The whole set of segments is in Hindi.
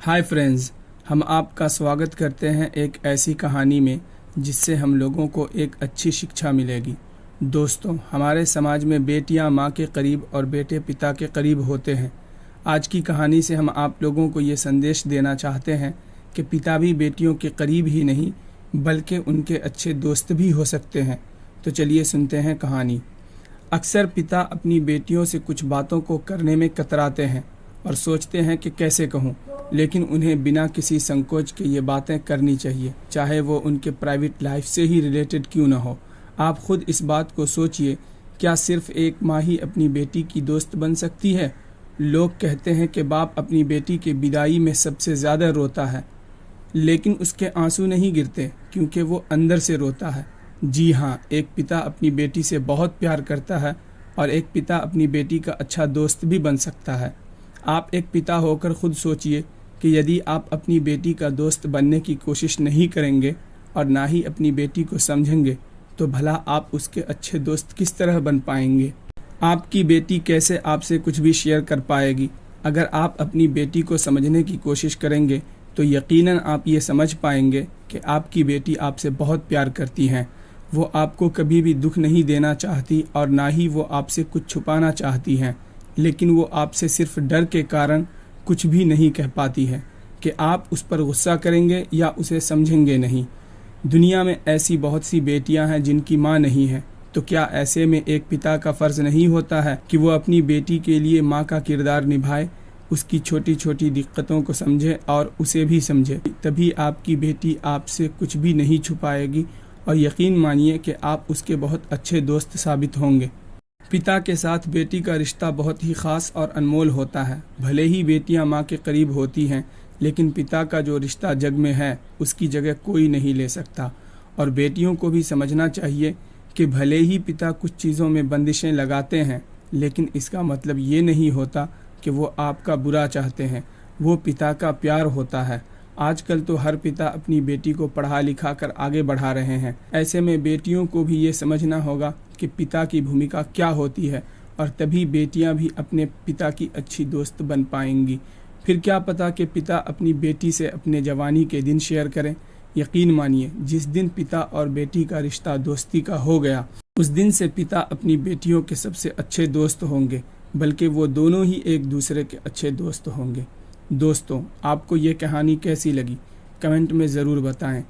हाय फ्रेंड्स, हम आपका स्वागत करते हैं एक ऐसी कहानी में जिससे हम लोगों को एक अच्छी शिक्षा मिलेगी। दोस्तों, हमारे समाज में बेटियां मां के करीब और बेटे पिता के करीब होते हैं। आज की कहानी से हम आप लोगों को ये संदेश देना चाहते हैं कि पिता भी बेटियों के करीब ही नहीं बल्कि उनके अच्छे दोस्त भी हो सकते हैं। तो चलिए सुनते हैं कहानी। अक्सर पिता अपनी बेटियों से कुछ बातों को करने में कतराते हैं और सोचते हैं कि कैसे कहूँ, लेकिन उन्हें बिना किसी संकोच के ये बातें करनी चाहिए, चाहे वो उनके प्राइवेट लाइफ से ही रिलेटेड क्यों ना हो। आप खुद इस बात को सोचिए, क्या सिर्फ एक माँ ही अपनी बेटी की दोस्त बन सकती है? लोग कहते हैं कि बाप अपनी बेटी के विदाई में सबसे ज़्यादा रोता है, लेकिन उसके आंसू नहीं गिरते क्योंकि वो अंदर से रोता है। जी हाँ, एक पिता अपनी बेटी से बहुत प्यार करता है और एक पिता अपनी बेटी का अच्छा दोस्त भी बन सकता है। आप एक पिता होकर खुद सोचिए कि यदि आप अपनी बेटी का दोस्त बनने की कोशिश नहीं करेंगे और ना ही अपनी बेटी को समझेंगे तो भला आप उसके अच्छे दोस्त किस तरह बन पाएंगे? आपकी बेटी कैसे आपसे कुछ भी शेयर कर पाएगी? अगर आप अपनी बेटी को समझने की कोशिश करेंगे तो यकीनन आप ये समझ पाएंगे कि आपकी बेटी आपसे बहुत प्यार करती हैं। वो आपको कभी भी दुख नहीं देना चाहती और ना ही वो आपसे कुछ छुपाना चाहती हैं, लेकिन वो आपसे सिर्फ डर के कारण कुछ भी नहीं कह पाती है कि आप उस पर गुस्सा करेंगे या उसे समझेंगे नहीं। दुनिया में ऐसी बहुत सी बेटियां हैं जिनकी माँ नहीं है, तो क्या ऐसे में एक पिता का फ़र्ज़ नहीं होता है कि वो अपनी बेटी के लिए माँ का किरदार निभाए, उसकी छोटी छोटी दिक्कतों को समझे और उसे भी समझे? तभी आपकी बेटी आपसे कुछ भी नहीं छुपाएगी और यकीन मानिए कि आप उसके बहुत अच्छे दोस्त साबित होंगे। पिता के साथ बेटी का रिश्ता बहुत ही ख़ास और अनमोल होता है। भले ही बेटियां माँ के करीब होती हैं, लेकिन पिता का जो रिश्ता जग में है उसकी जगह कोई नहीं ले सकता। और बेटियों को भी समझना चाहिए कि भले ही पिता कुछ चीज़ों में बंदिशें लगाते हैं, लेकिन इसका मतलब ये नहीं होता कि वो आपका बुरा चाहते हैं। वो पिता का प्यार होता है। आजकल तो हर पिता अपनी बेटी को पढ़ा लिखा कर आगे बढ़ा रहे हैं। ऐसे में बेटियों को भी ये समझना होगा कि पिता की भूमिका क्या होती है और तभी बेटियां भी अपने पिता की अच्छी दोस्त बन पाएंगी। फिर क्या पता कि पिता अपनी बेटी से अपने जवानी के दिन शेयर करें। यकीन मानिए, जिस दिन पिता और बेटी का रिश्ता दोस्ती का हो गया, उस दिन से पिता अपनी बेटियों के सबसे अच्छे दोस्त होंगे, बल्कि वो दोनों ही एक दूसरे के अच्छे दोस्त होंगे। दोस्तों, आपको ये कहानी कैसी लगी कमेंट में ज़रूर बताएं।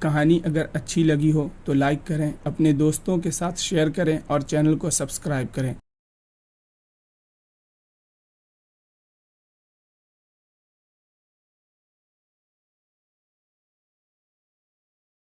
कहानी अगर अच्छी लगी हो तो लाइक करें, अपने दोस्तों के साथ शेयर करें और चैनल को सब्सक्राइब करें।